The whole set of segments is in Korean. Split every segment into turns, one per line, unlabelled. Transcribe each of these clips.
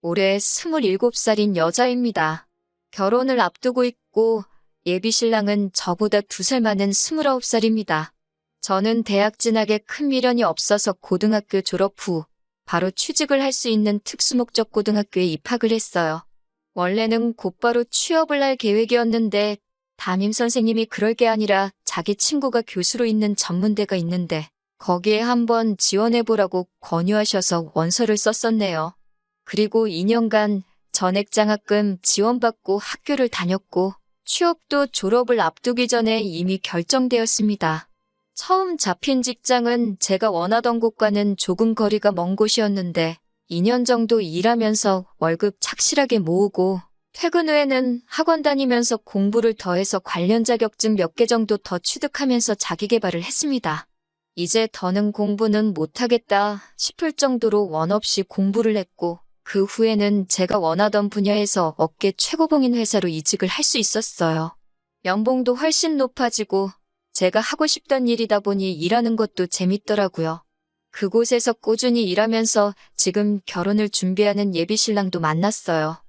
올해 27살인 여자입니다. 결혼을 앞두고 있고 예비 신랑은 저보다 2살 많은 29살입니다. 저는 대학 진학에 큰 미련이 없어서 고등학교 졸업 후 바로 취직을 할 수 있는 특수목적 고등학교에 입학을 했어요. 원래는 곧바로 취업을 할 계획이었는데 담임 선생님이 그럴 게 아니라 자기 친구가 교수로 있는 전문대가 있는데 거기에 한번 지원해보라고 권유하셔서 원서를 썼었네요. 그리고 2년간 전액장학금 지원받고 학교를 다녔고 취업도 졸업을 앞두기 전에 이미 결정되었습니다. 처음 잡힌 직장은 제가 원하던 곳과는 조금 거리가 먼 곳이었는데 2년 정도 일하면서 월급 착실하게 모으고 퇴근 후에는 학원 다니면서 공부를 더해서 관련 자격증 몇 개 정도 더 취득하면서 자기 개발을 했습니다. 이제 더는 공부는 못하겠다 싶을 정도로 원 없이 공부를 했고 그 후에는 제가 원하던 분야에서 업계 최고봉인 회사로 이직을 할 수 있었어요. 연봉도 훨씬 높아지고 제가 하고 싶던 일이다 보니 일하는 것도 재밌더라고요. 그곳에서 꾸준히 일하면서 지금 결혼을 준비하는 예비신랑도 만났어요.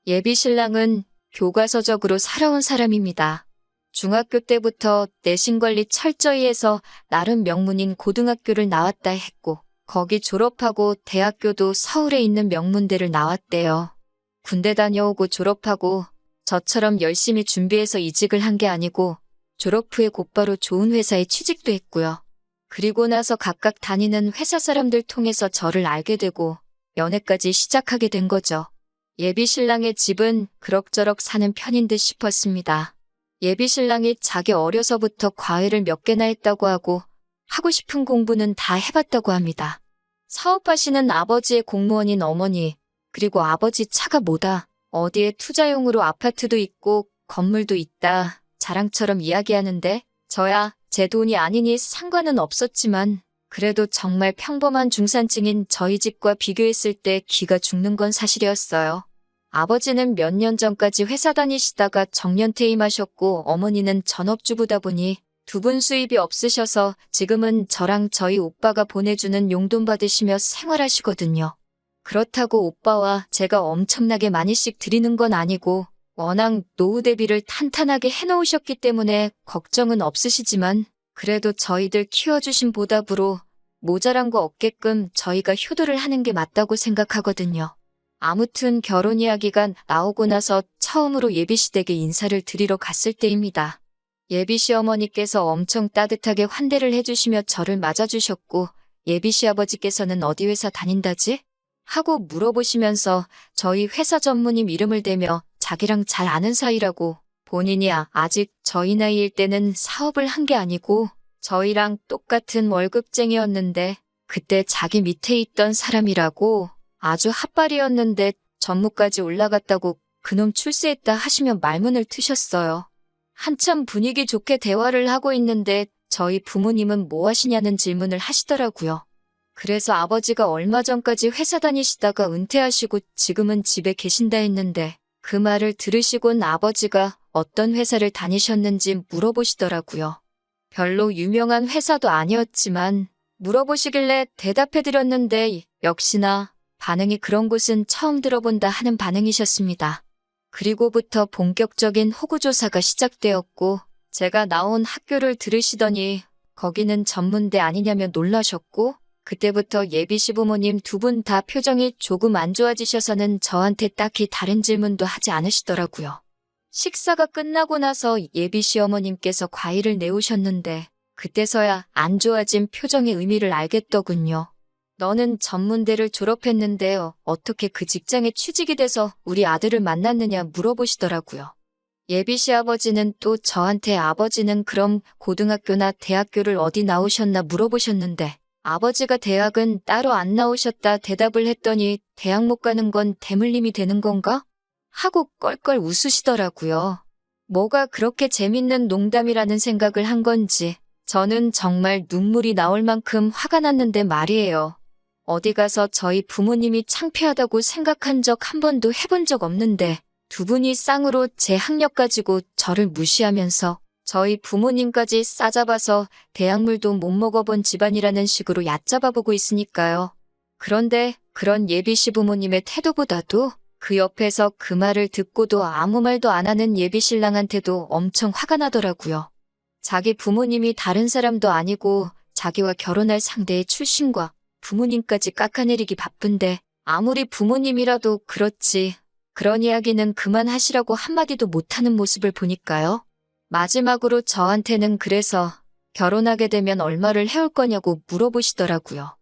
예비신랑은 교과서적으로 살아온 사람입니다. 중학교 때부터 내신관리 철저히 해서 나름 명문인 고등학교를 나왔다 했고 거기 졸업하고 대학교도 서울에 있는 명문대를 나왔대요. 군대 다녀오고 졸업하고 저처럼 열심히 준비해서 이직을 한 게 아니고 졸업 후에 곧바로 좋은 회사에 취직도 했고요. 그리고 나서 각각 다니는 회사 사람들 통해서 저를 알게 되고 연애까지 시작하게 된 거죠. 예비신랑의 집은 그럭저럭 사는 편인 듯 싶었습니다. 예비신랑이 자기 어려서부터 과외를 몇 개나 했다고 하고 하고 싶은 공부는 다 해봤다고 합니다. 사업하시는 아버지의 공무원인 어머니, 그리고 아버지 차가 뭐다, 어디에 투자용으로 아파트도 있고 건물도 있다 자랑처럼 이야기하는데 저야 제 돈이 아니니 상관은 없었지만 그래도 정말 평범한 중산층인 저희 집과 비교했을 때 기가 죽는 건 사실이었어요. 아버지는 몇 년 전까지 회사 다니시다가 정년퇴임하셨고 어머니는 전업주부다 보니 두 분 수입이 없으셔서 지금은 저랑 저희 오빠가 보내주는 용돈 받으시며 생활하시거든요. 그렇다고 오빠와 제가 엄청나게 많이씩 드리는 건 아니고 워낙 노후 대비를 탄탄하게 해놓으셨기 때문에 걱정은 없으시지만 그래도 저희들 키워주신 보답으로 모자란 거 없게끔 저희가 효도를 하는 게 맞다고 생각하거든요. 아무튼 결혼 이야기가 나오고 나서 처음으로 예비씨 댁에 인사를 드리러 갔을 때입니다. 예비씨 어머니께서 엄청 따뜻하게 환대를 해주시며 저를 맞아주셨고 예비씨 아버지께서는 어디 회사 다닌다지? 하고 물어보시면서 저희 회사 전무님 이름을 대며 자기랑 잘 아는 사이라고 본인이 아직 저희 나이일 때는 사업을 한 게 아니고 저희랑 똑같은 월급쟁이였는데 그때 자기 밑에 있던 사람이라고 아주 핫발이었는데 전무까지 올라갔다고 그놈 출세했다 하시며 말문을 트셨어요. 한참 분위기 좋게 대화를 하고 있는데 저희 부모님은 뭐 하시냐는 질문을 하시더라고요. 그래서 아버지가 얼마 전까지 회사 다니시다가 은퇴하시고 지금은 집에 계신다 했는데 그 말을 들으시곤 아버지가 어떤 회사를 다니셨는지 물어보시더라고요. 별로 유명한 회사도 아니었지만 물어보시길래 대답해드렸는데 역시나 반응이 그런 곳은 처음 들어본다 하는 반응이셨습니다. 그리고부터 본격적인 호구조사가 시작되었고 제가 나온 학교를 들으시더니 거기는 전문대 아니냐며 놀라셨고 그때부터 예비 시부모님 두 분 다 표정이 조금 안 좋아지셔서는 저한테 딱히 다른 질문도 하지 않으시더라고요. 식사가 끝나고 나서 예비 시어머님께서 과일을 내오셨는데 그때서야 안 좋아진 표정의 의미를 알겠더군요. 너는 전문대를 졸업했는데 어떻게 그 직장에 취직이 돼서 우리 아들을 만났느냐 물어보시더라고요. 예비 시아버지는 또 저한테 아버지는 그럼 고등학교나 대학교를 어디 나오셨나 물어보셨는데 아버지가 대학은 따로 안 나오셨다 대답을 했더니 대학 못 가는 건 대물림이 되는 건가? 하고 껄껄 웃으시더라고요. 뭐가 그렇게 재밌는 농담이라는 생각을 한 건지 저는 정말 눈물이 나올 만큼 화가 났는데 말이에요. 어디 가서 저희 부모님이 창피하다고 생각한 적 한 번도 해본 적 없는데 두 분이 쌍으로 제 학력 가지고 저를 무시하면서 저희 부모님까지 싸잡아서 대학물도 못 먹어본 집안이라는 식으로 얕잡아보고 있으니까요. 그런데 그런 예비 시부모님의 태도보다도 그 옆에서 그 말을 듣고도 아무 말도 안 하는 예비 신랑한테도 엄청 화가 나더라고요. 자기 부모님이 다른 사람도 아니고 자기와 결혼할 상대의 출신과 부모님까지 깎아내리기 바쁜데 아무리 부모님이라도 그렇지. 그런 이야기는 그만하시라고 한마디도 못하는 모습을 보니까요. 마지막으로 저한테는 그래서 결혼하게 되면 얼마를 해올 거냐고 물어보시더라고요.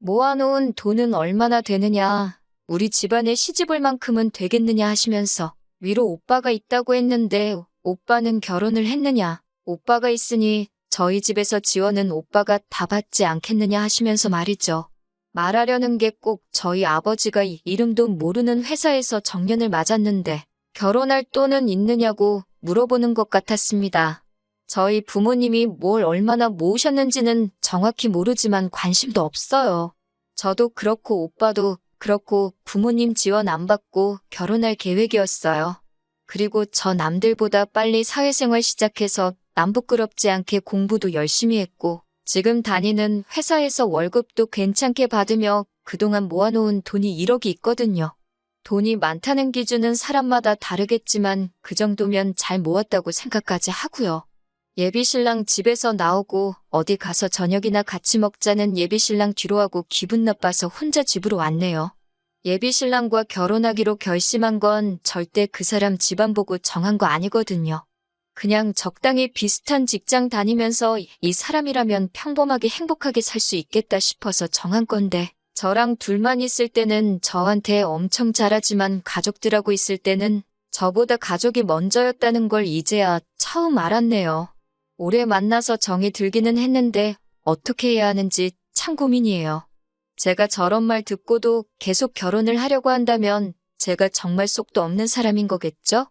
모아놓은 돈은 얼마나 되느냐, 우리 집안에 시집올 만큼은 되겠느냐 하시면서 위로 오빠가 있다고 했는데 오빠는 결혼을 했느냐, 오빠가 있으니 저희 집에서 지원은 오빠가 다 받지 않겠느냐 하시면서 말이죠. 말하려는 게 꼭 저희 아버지가 이름도 모르는 회사에서 정년을 맞았는데 결혼할 돈은 있느냐고 물어보는 것 같았습니다. 저희 부모님이 뭘 얼마나 모으셨는지는 정확히 모르지만 관심도 없어요. 저도 그렇고 오빠도 그렇고 부모님 지원 안 받고 결혼할 계획이었어요. 그리고 저 남들보다 빨리 사회생활 시작해서 남 부끄럽지 않게 공부도 열심히 했고 지금 다니는 회사에서 월급도 괜찮게 받으며 그동안 모아놓은 돈이 1억이 있거든요. 돈이 많다는 기준은 사람마다 다르겠지만 그 정도면 잘 모았다고 생각까지 하고요. 예비신랑 집에서 나오고 어디 가서 저녁이나 같이 먹자는 예비신랑 뒤로 하고 기분 나빠서 혼자 집으로 왔네요. 예비신랑과 결혼하기로 결심한 건 절대 그 사람 집안 보고 정한 거 아니거든요. 그냥 적당히 비슷한 직장 다니면서 이 사람이라면 평범하게 행복하게 살 수 있겠다 싶어서 정한 건데 저랑 둘만 있을 때는 저한테 엄청 잘하지만 가족들하고 있을 때는 저보다 가족이 먼저였다는 걸 이제야 처음 알았네요. 오래 만나서 정이 들기는 했는데 어떻게 해야 하는지 참 고민이에요. 제가 저런 말 듣고도 계속 결혼을 하려고 한다면 제가 정말 속도 없는 사람인 거겠죠?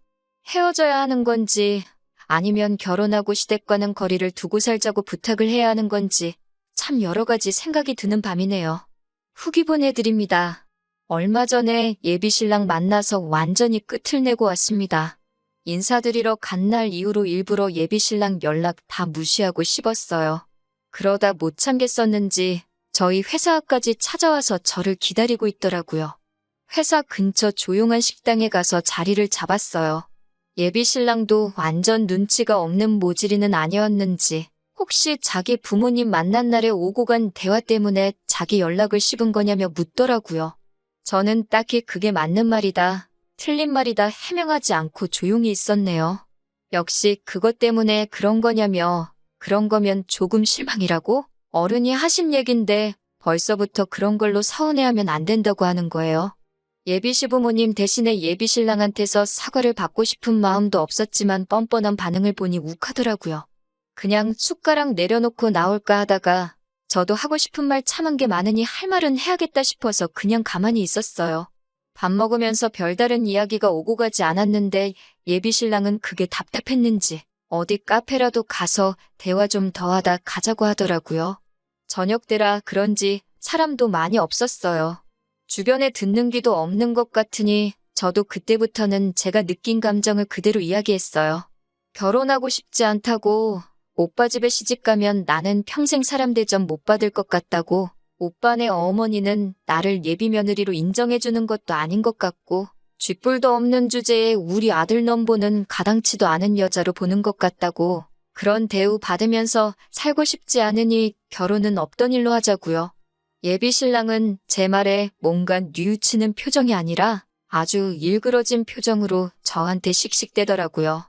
헤어져야 하는 건지 아니면 결혼하고 시댁과는 거리를 두고 살자고 부탁을 해야 하는 건지 참 여러 가지 생각이 드는 밤이네요. 후기 보내드립니다. 얼마 전에 예비신랑 만나서 완전히 끝을 내고 왔습니다. 인사드리러 간 날 이후로 일부러 예비신랑 연락 다 무시하고 씹었어요. 그러다 못 참겠었는지 저희 회사까지 찾아와서 저를 기다리고 있더라고요. 회사 근처 조용한 식당에 가서 자리를 잡았어요. 예비신랑도 완전 눈치가 없는 모질이는 아니었는지 혹시 자기 부모님 만난 날에 오고 간 대화 때문에 자기 연락을 씹은 거냐며 묻더라고요. 저는 딱히 그게 맞는 말이다, 틀린 말이다 해명하지 않고 조용히 있었네요. 역시 그것 때문에 그런 거냐며 그런 거면 조금 실망이라고? 어른이 하신 얘긴데 벌써부터 그런 걸로 서운해하면 안 된다고 하는 거예요. 예비시부모님 대신에 예비신랑한테서 사과를 받고 싶은 마음도 없었지만 뻔뻔한 반응을 보니 욱하더라고요. 그냥 숟가락 내려놓고 나올까 하다가 저도 하고 싶은 말 참은 게 많으니 할 말은 해야겠다 싶어서 그냥 가만히 있었어요. 밥 먹으면서 별다른 이야기가 오고 가지 않았는데 예비신랑은 그게 답답했는지 어디 카페라도 가서 대화 좀 더 하다 가자고 하더라고요. 저녁 때라 그런지 사람도 많이 없었어요. 주변에 듣는 귀도 없는 것 같으니 저도 그때부터는 제가 느낀 감정을 그대로 이야기했어요. 결혼하고 싶지 않다고, 오빠 집에 시집가면 나는 평생 사람 대접 못 받을 것 같다고, 오빠네 어머니는 나를 예비 며느리로 인정해주는 것도 아닌 것 같고, 쥐뿔도 없는 주제에 우리 아들 넘보는 가당치도 않은 여자로 보는 것 같다고, 그런 대우 받으면서 살고 싶지 않으니 결혼은 없던 일로 하자고요. 예비신랑은 제 말에 뭔가 뉘우치는 표정이 아니라 아주 일그러진 표정으로 저한테 씩씩대더라고요.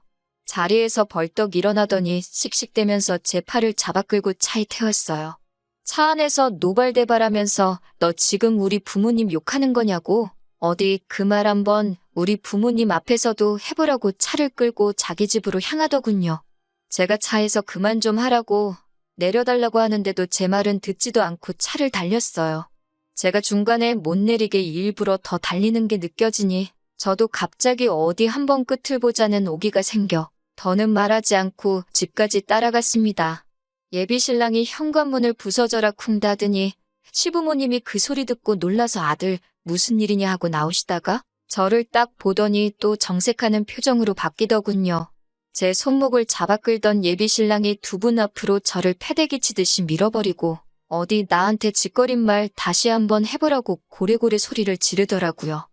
자리에서 벌떡 일어나더니 씩씩대면서 제 팔을 잡아 끌고 차에 태웠어요. 차 안에서 노발대발하면서 너 지금 우리 부모님 욕하는 거냐고, 어디 그 말 한번 우리 부모님 앞에서도 해보라고 차를 끌고 자기 집으로 향하더군요. 제가 차에서 그만 좀 하라고 내려달라고 하는데도 제 말은 듣지도 않고 차를 달렸어요. 제가 중간에 못 내리게 일부러 더 달리는 게 느껴지니 저도 갑자기 어디 한번 끝을 보자는 오기가 생겨 더는 말하지 않고 집까지 따라갔습니다. 예비신랑이 현관문을 부서져라 쿵 닫으니 시부모님이 그 소리 듣고 놀라서 아들 무슨 일이냐 하고 나오시다가 저를 딱 보더니 또 정색하는 표정으로 바뀌더군요. 제 손목을 잡아 끌던 예비신랑이 두 분 앞으로 저를 패대기 치듯이 밀어버리고 어디 나한테 짓거린 다시 한번 해보라고 고래고래 소리를 지르더라고요.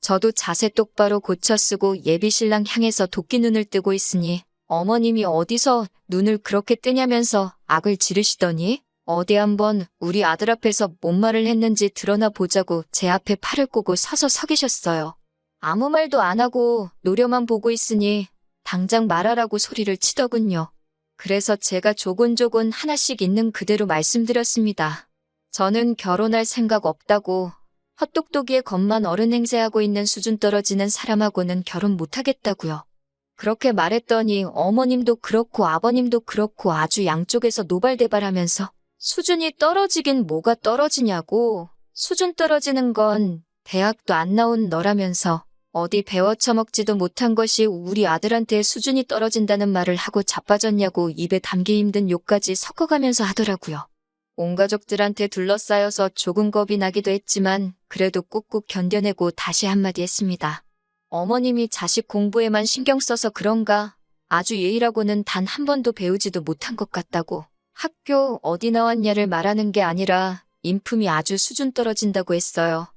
저도 자세 똑바로 고쳐 쓰고 예비신랑 향해서 도끼 눈을 뜨고 있으니 어머님이 어디서 눈을 그렇게 뜨냐면서 악을 지르시더니 어디 한번 우리 아들 앞에서 뭔 말을 했는지 드러나 보자고 제 앞에 팔을 꼬고 서서 서 계셨어요. 아무 말도 안 하고 노려만 보고 있으니 당장 말하라고 소리를 치더군요. 그래서 제가 조곤조곤 하나씩 있는 그대로 말씀드렸습니다. 저는 결혼할 생각 없다고 헛똑똑이의 겉만 어른 행세하고 있는 수준 떨어지는 사람하고는 결혼 못하겠다고요. 그렇게 말했더니 어머님도 그렇고 아버님도 그렇고 아주 양쪽에서 노발대발하면서 수준이 떨어지긴 뭐가 떨어지냐고, 수준 떨어지는 건 대학도 안 나온 너라면서 어디 배워 처먹지도 못한 것이 우리 아들한테 수준이 떨어진다는 말을 하고 자빠졌냐고 입에 담기 힘든 욕까지 섞어가면서 하더라고요. 온 가족들한테 둘러싸여서 조금 겁이 나기도 했지만 그래도 꾹꾹 견뎌내고 다시 한마디 했습니다. 어머님이 자식 공부에만 신경 써서 그런가 아주 예의라고는 단 한 번도 배우지도 못한 것 같다고. 학교 어디 나왔냐를 말하는 게 아니라 인품이 아주 수준 떨어진다고 했어요.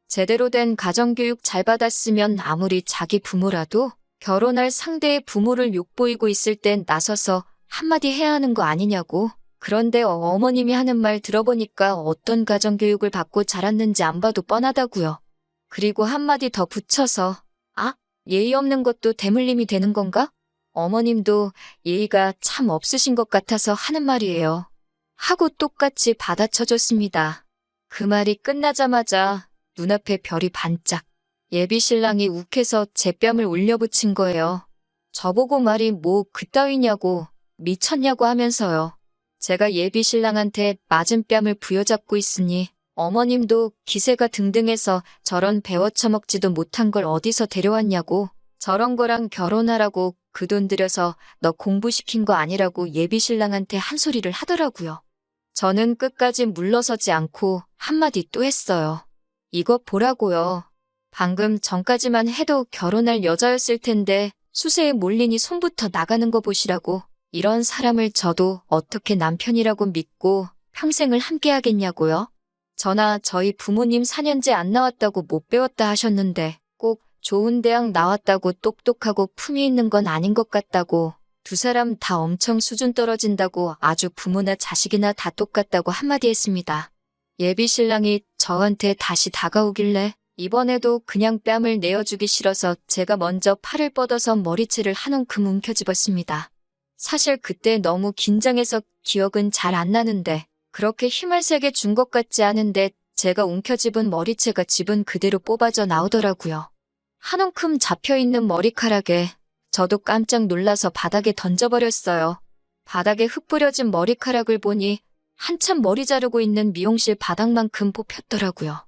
제대로 된 가정교육 잘 받았으면 아무리 자기 부모라도 결혼할 상대의 부모를 욕보이고 있을 땐 나서서 한마디 해야 하는 거 아니냐고. 그런데 어머님이 하는 말 들어보니까 어떤 가정교육을 받고 자랐는지 안 봐도 뻔하다고요. 그리고 한마디 더 붙여서 아, 예의 없는 것도 대물림이 되는 건가? 어머님도 예의가 참 없으신 것 같아서 하는 말이에요. 하고 똑같이 받아쳐줬습니다. 그 말이 끝나자마자 눈앞에 별이 반짝. 예비신랑이 욱해서 제 뺨을 올려붙인 거예요. 저보고 말이 뭐 그따위냐고 미쳤냐고 하면서요. 제가 예비신랑한테 맞은 뺨을 부여잡고 있으니 어머님도 기세가 등등해서 저런 배워 처먹지도 못한 걸 어디서 데려왔냐고, 저런 거랑 결혼하라고 그 돈 들여서 너 공부시킨 거 아니라고 예비신랑한테 한 소리를 하더라고요. 저는 끝까지 물러서지 않고 한마디 또 했어요. 이거 보라고요. 방금 전까지만 해도 결혼할 여자였을 텐데 수세에 몰리니 손부터 나가는 거 보시라고. 이런 사람을 저도 어떻게 남편이라고 믿고 평생을 함께 하겠냐고요. 저나 저희 부모님 4년제 안 나왔다고 못 배웠다 하셨는데 꼭 좋은 대학 나왔다고 똑똑하고 품위 있는 건 아닌 것 같다고, 두 사람 다 엄청 수준 떨어진다고 아주 부모나 자식이나 다 똑같다고 한마디 했습니다. 예비신랑이 저한테 다시 다가오길래 이번에도 그냥 뺨을 내어주기 싫어서 제가 먼저 팔을 뻗어서 머리채를 한 움큼 움켜쥐었습니다. 사실 그때 너무 긴장해서 기억은 잘 안 나는데 그렇게 힘을 세게 준 것 같지 않은데 제가 움켜집은 머리채가 집은 그대로 뽑아져 나오더라고요. 한 움큼 잡혀있는 머리카락에 저도 깜짝 놀라서 바닥에 던져버렸어요. 바닥에 흙 뿌려진 머리카락을 보니 한참 머리 자르고 있는 미용실 바닥만큼 뽑혔더라고요.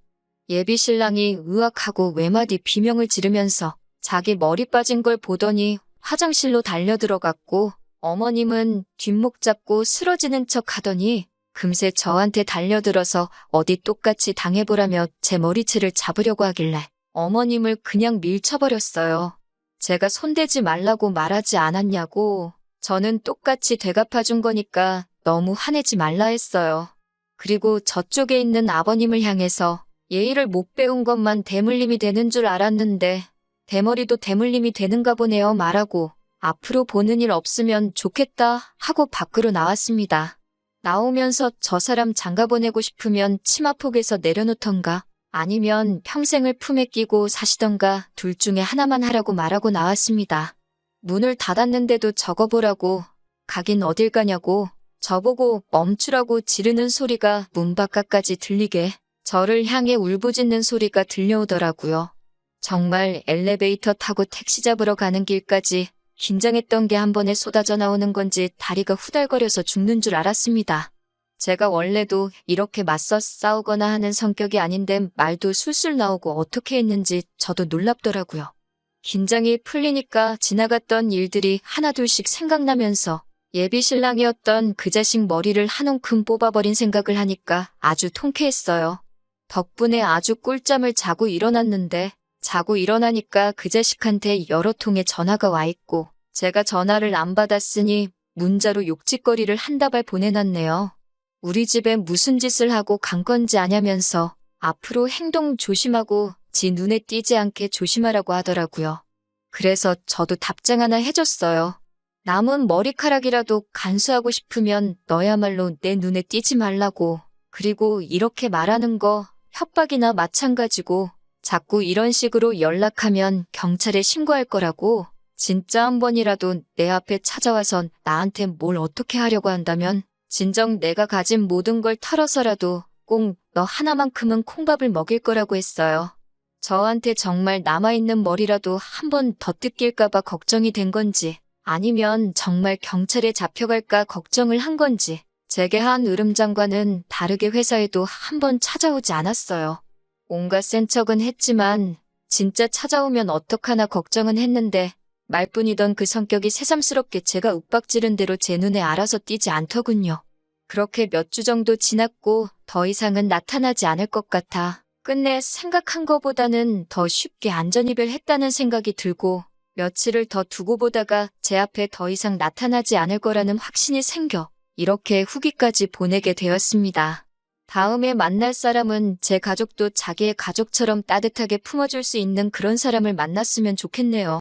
예비신랑이 으악하고 외마디 비명을 지르면서 자기 머리 빠진 걸 보더니 화장실로 달려들어갔고, 어머님은 뒷목 잡고 쓰러지는 척 하더니 금세 저한테 달려들어서 어디 똑같이 당해보라며 제 머리채를 잡으려고 하길래 어머님을 그냥 밀쳐버렸어요. 제가 손대지 말라고 말하지 않았냐고. 저는 똑같이 되갚아준 거니까 너무 화내지 말라 했어요. 그리고 저쪽에 있는 아버님을 향해서 예의를 못 배운 것만 대물림이 되는 줄 알았는데 대머리도 대물림이 되는가 보네요 말하고 앞으로 보는 일 없으면 좋겠다 하고 밖으로 나왔습니다. 나오면서 저 사람 장가보내고 싶으면 치마폭에서 내려놓던가 아니면 평생을 품에 끼고 사시던가 둘 중에 하나만 하라고 말하고 나왔습니다. 문을 닫았는데도 적어보라고, 가긴 어딜 가냐고, 저보고 멈추라고 지르는 소리가 문 바깥까지 들리게 저를 향해 울부짖는 소리가 들려오더라고요. 정말 엘리베이터 타고 택시 잡으러 가는 길까지 긴장했던 게 한 번에 쏟아져 나오는 건지 다리가 후달거려서 죽는 줄 알았습니다. 제가 원래도 이렇게 맞서 싸우거나 하는 성격이 아닌데 말도 술술 나오고 어떻게 했는지 저도 놀랍더라고요. 긴장이 풀리니까 지나갔던 일들이 하나둘씩 생각나면서 예비신랑이었던 그 자식 머리를 한 움큼 뽑아버린 생각을 하니까 아주 통쾌했어요. 덕분에 아주 꿀잠을 자고 일어났는데 자고 일어나니까 그 자식한테 여러 통의 전화가 와 있고 제가 전화를 안 받았으니 문자로 욕짓거리를 한 다발 보내놨네요. 우리 집에 무슨 짓을 하고 간 건지 아냐면서 앞으로 행동 조심하고 지 눈에 띄지 않게 조심하라고 하더라고요. 그래서 저도 답장 하나 해줬어요. 남은 머리카락이라도 간수하고 싶으면 너야말로 내 눈에 띄지 말라고. 그리고 이렇게 말하는 거 협박이나 마찬가지고 자꾸 이런 식으로 연락하면 경찰에 신고할 거라고. 진짜 한 번이라도 내 앞에 찾아와선 나한테 뭘 어떻게 하려고 한다면 진정 내가 가진 모든 걸 털어서라도 꼭 너 하나만큼은 콩밥을 먹일 거라고 했어요. 저한테 정말 남아있는 머리라도 한 번 더 뜯길까봐 걱정이 된 건지 아니면 정말 경찰에 잡혀갈까 걱정을 한 건지 재계한 으름장관은 다르게 회사에도 한 번 찾아오지 않았어요. 온갖 센 척은 했지만 진짜 찾아오면 어떡하나 걱정은 했는데 말뿐이던 그 성격이 새삼스럽게 제가 윽박지른 대로 제 눈에 알아서 띄지 않더군요. 그렇게 몇 주 정도 지났고 더 이상은 나타나지 않을 것 같아 끝내 생각한 것보다는 더 쉽게 안전이별했다는 생각이 들고 며칠을 더 두고 보다가 제 앞에 더 이상 나타나지 않을 거라는 확신이 생겨 이렇게 후기까지 보내게 되었습니다. 다음에 만날 사람은 제 가족도 자기의 가족처럼 따뜻하게 품어줄 수 있는 그런 사람을 만났으면 좋겠네요.